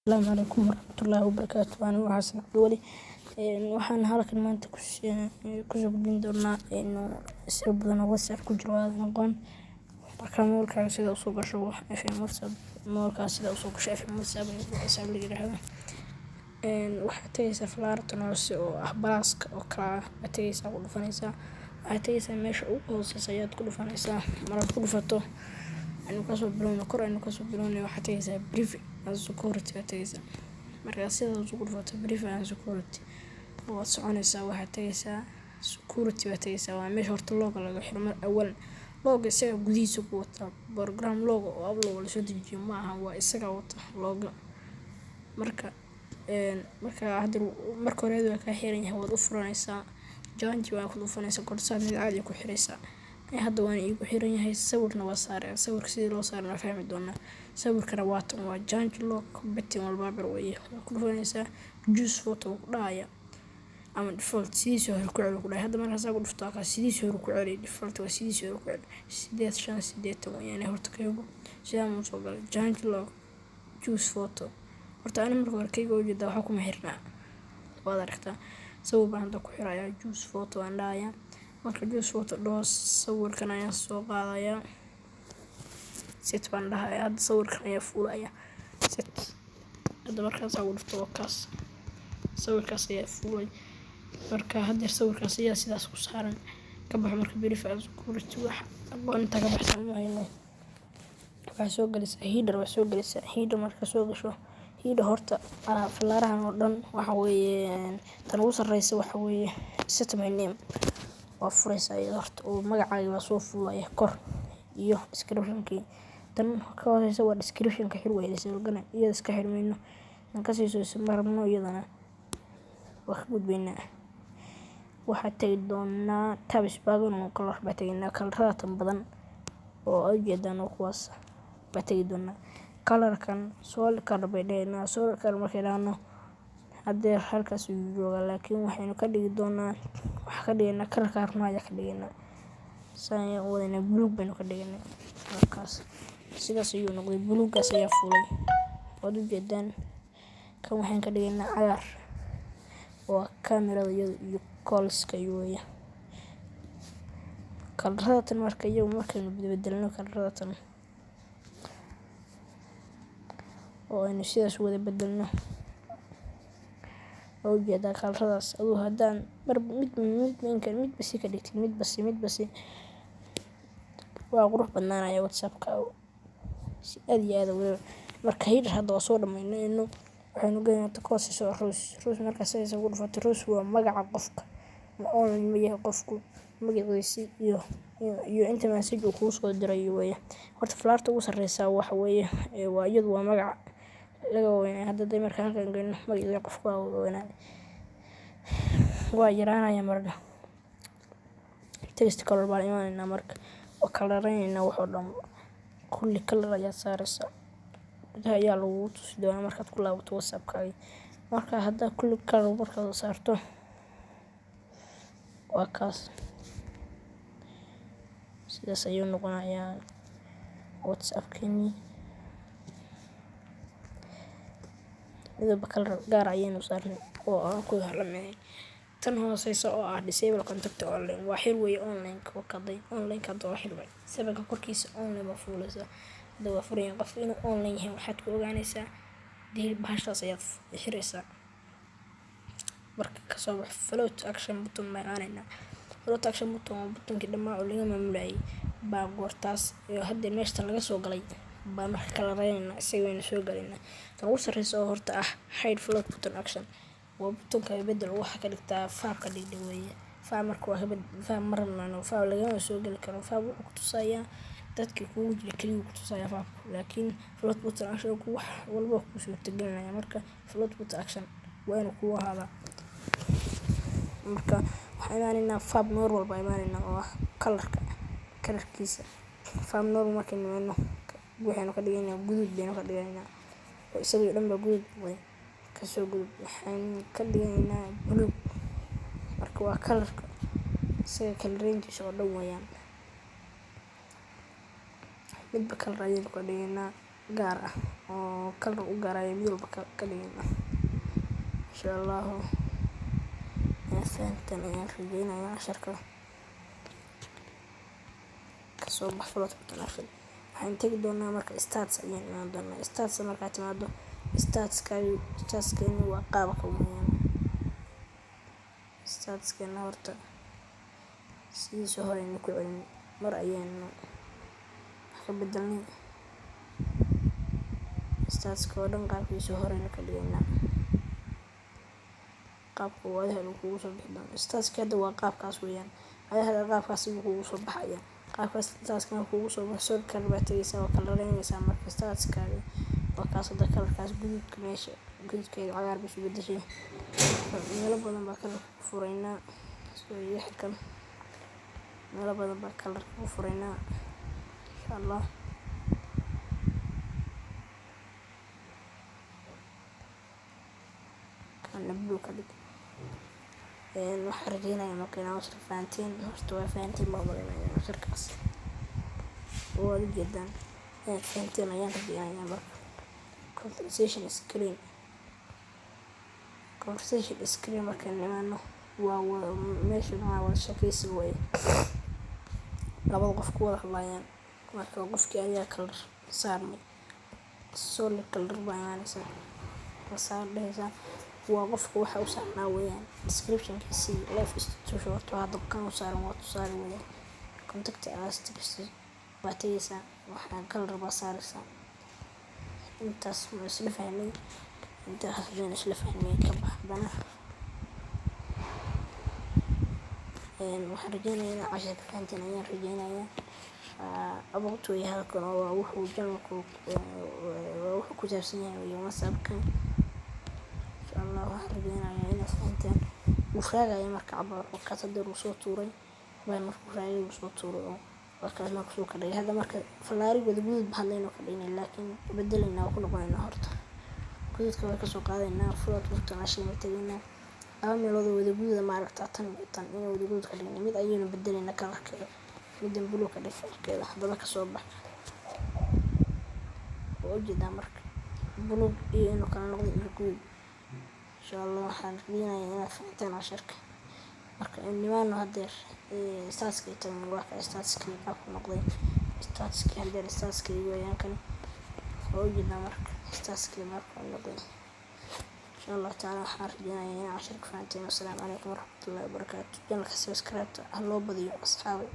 Asalaamu calaykum waraxmatullaahi wabarakaatuh. Anigu waxaan wali waxaan halkan maanta kusoo gudbin doonaa sir badan oo WhatsApp ku jiro aadan aqoon. Marka moolkaaga sida usoo gasho FM WhatsApp, moolkaaga sida usoo gasho FM WhatsApp la yiraahdo. Waxaad tagaysaa falaartan hoose oo ah balaaska oo kala ah, waxaad tagaysaa ku dhufanaysaa. Waxaad tagaysaa meesha ugu hooseysa ayaad ku dhufanaysaa. Markaad ku dhufato aynu kasoo bilowno kor aynu kasoo bilowno waxaad tagaysaa brief and security aad tagaysaa. Markaad sidaas ugu dhufato brief and security waad soconaysaa waxaad tagaysaa security waad tagaysaa. Waa meesha horta looga laga xiro mar awal looga isaga gudihiisa ku wata program looga oo upload la soo dejiyo ma aha waa isaga wata looga. Marka hadda marka hore waa ka xiran yahay waad u furanaysaa janji waa ku dhufanaysaa korsaar caadi ku xiraysaa. Hadda waan igu xiran yahay sawirna waa saaray sawirka sidii loo saaray ma fahmi doona. Sawirkana waa janji lock button walba weeye waa ku dhufanaysaa juice photo ku dhaya ama default sidii hore ku celi ku dhahay. Hadda markaas ku dhufto ka sidii hore ku celi default waa sidii hore ku celi 8 yani horta kaygu sidaan u soo galay janji lock juice photo horta ana marka hore kaygu ujeeda waxa kuma xirnaa waad aragtaa sawir baan hadda ku xirayaa juice photo aan dhaya. Marka juice photo dhoos sawirkan ayaan soo qaadaya set baan dhahay hadda sawirkan ayaa fuulaya set. Hadda markaas ugu dhufto kaas sawirkaas ayaa fuulay. Marka hadda sawirkaas ayaa sidaas ku saaran ka baxo marka brief and security wax aqoonta ka baxsan maayo. Waxaa soo galaysaa header waa soo galaysaa header marka soo gasho header horta falaarahan oo dhan waxa weeye tan ugu sarreysa waxa weeye set my name waa furaysaa horta oo magacaaga waa soo fuulaya kor iyo description-kii tan ka hooseysa waa description-ka xir weeye sawirkan iyada iska xirmayno tan ka sii soo marno iyadana wax gudbina waxa tagi doona tabs badan oo color ba tagina color tan badan oo ujeedaan oo kuwaas ba tagi doona color-kan sol carbon sol carbon markay dhaano hadda halkaas uu jooga laakiin waxaynu ka dhigi doonaa waxa ka dhigana color-ka armaajo ka dhigana saan wadana blue baynu ka dhigana markaas sidaas ayuu noqday blue-gaas ayaa fuulay waad ujeedaan kan waxaan ka dhigana cagaar oo kamerada iyo calls-ka iyo color-tan markaynu bedelno color-tan oo aynu sidaas wada bedelno oo ujeedaa color-daas aduu haddaan mid basi ka dhigtay mid basi waa qurux badnaanaya WhatsApp-ka si aad iyo aad weyn. Marka header hadda waa soo dhamaynayno waxaynu geynaa course soo rose markaas ay ugu dhufato rose waa magaca qofka ma online ma yahay qofku magaciisa iyo inta message uu ku soo diray weeye. Horta falaarta ugu sarreysa waxa weeye waa iyadu waa magaca laga weynaa hadda marka halkan geyno magaciisa qofka waa weynaa waa yaraanaya marka text color baan imaanayna marka oo color-aynayna wuxuu dhan kulli color ayaa saaraysa ayaa lagu tusi doonaa markaad ku laabato WhatsApp-kaaga. Marka hadda kulli color markaad saarto waa kaas sidaas ayuu noqonayaa WhatsApp-kani midba color gaar ayaynu saarnay oo aan ku halamay tan hooseysa oo ah disable contact online waa xir weeye online ka wakaday online ka doo xir weeye sababka korkiisa online ma fuulaysa hadda waa furayeen qof inuu online yahay waxaad ku ogaanaysaa deel bahashaas ayaad xiraysaa. Marka ka soo wax float action button ma aanayna float action button-kii dhammaan oo laga maamulayay baa goortaas iyo hadda meeshta laga soo galay baan wax kala raynayna isagoo soo galayna tan ugu sarreysa oo horta ah hide float button action waa button-ka bedel waxa ka dhigtaa faabka dhigdhay weeye faab marka waa faab marnaan faab laga soo gali karo faab wuxuu ku tusayaa dadka kugu jira kaliya ku tusayaa faab laakiin float button action ku wax walba ku soo taganaya marka float button action waa inuu ku ahaada marka waxaan imaanayna faab noor walba imaanayna oo ah color-kiisa faab noor markay nimaano waxaynu ka dhigaynaa guduud baynu ka dhigaynaa oo isagoo dhan ba guduud way ka soo gudub waxaan ka dhigaynaa blue marka waa color-ka isaga color range-kiisa oo dhan weeyaan midba color ayaynu ka dhigaynaa gaar ah. oo kalar u gaaraya mid walba ka dhigayna insha allahu fahanteen ayaan rajeynayaa casharka kasoo bax floodkan akhri waxaan tegi doonaa marka stats ayaan imaan doonaa stats markaa timaado statskeeni waa qaabka weeyaan statskeena horta sidiisa hore aynu ku celin mar ayaanu ka bedelnay statska oo dhan qaabkiisa hore aynu ka dhigaynaa qaabka waadaha lagu kugu soo bixi doono statska hadda waa qaabkaas weeyaan ayaha qaabkaas ayuu kugu soo baxaya qaabkaas statska markuu kugu soo baxo soo kala baataysaa oo kala reynaysaa marka statskaaga waa kaas hadda kalarkaas guduudka meesha guduudkeeda cagaar bay isu bedeshay meelo badan baa kalarka ku furaynaa soo yaxkan meelo badan baa kalarka ku furaynaa insha allah kana blue ka dhig waxaan rajeynayaa marka inaa cashar fahanteen horta waa fahanteen baa malaynayaa casharkaas oo aad ujeedaan inaad fahanteen ayaan rajeynayaa marka conversation screen markaan nimaano waa meesha maxaa wada shakaysiga way labada qof ku wada hadlayaan marka qofkii ayaa kalar saarmay solid kalar baa imaanaysa saar dhehaysaa waa qofka waxa u saarnaa weeyaan descriptionkiisi life institution horta hadda kan u saaran waa tusaale weeyaan contact as text waa tagaysaa waxaan kalar baa saaraysaa intaas ma isla fahnay intaas hadaan isla fahnay ka baxdana waxaan rajeynayaa inaa casharka fahanteen ayaan rajeynayaa abaqtu way halkan oo waa wuxuu janalku wuxuu ku saabsan yahay iyo whatsappkan insha allah waxaan rajeynayaa inaad fahanteen wuu raagaya marka cabaar wakaas hadda uu soo tuuray baa markuu raagay uu soo tuuray oo wakaas markuu soo kadhigay hadda marka falaarigooda guduud baan leynoo ka dhignay laakiin bedelayna oo ku noqonaynaa horta guduudka way kasoo qaadaynaa flood waqtan ashii ma tegaynaa laba meelood oo wada guduuda maaragtaa tan inay wada guduud ka dhignay mid ayaynu bedelayna kalarkeeda midan blue ka dhig kalarkeeda haddaba kasoo bax oo ujeedaa marka blue iyo inuu kala noqdo iyo guduud insha allah waxaan rajeynayaa inaad fahanteen casharka marka nimaano hadeer statskii tagan waa ka statskii qaabku noqday statskii hadeer statskii weeyaan kan oo ujeedaa marka statskii marka noqday insha allah taala waxaan rajeynayaa inaad casharka fahanteen. Assalaamu calaykum waraxmatullaahi wabarakaatu. Channelka subscribe ha loo badiyo asxaabi.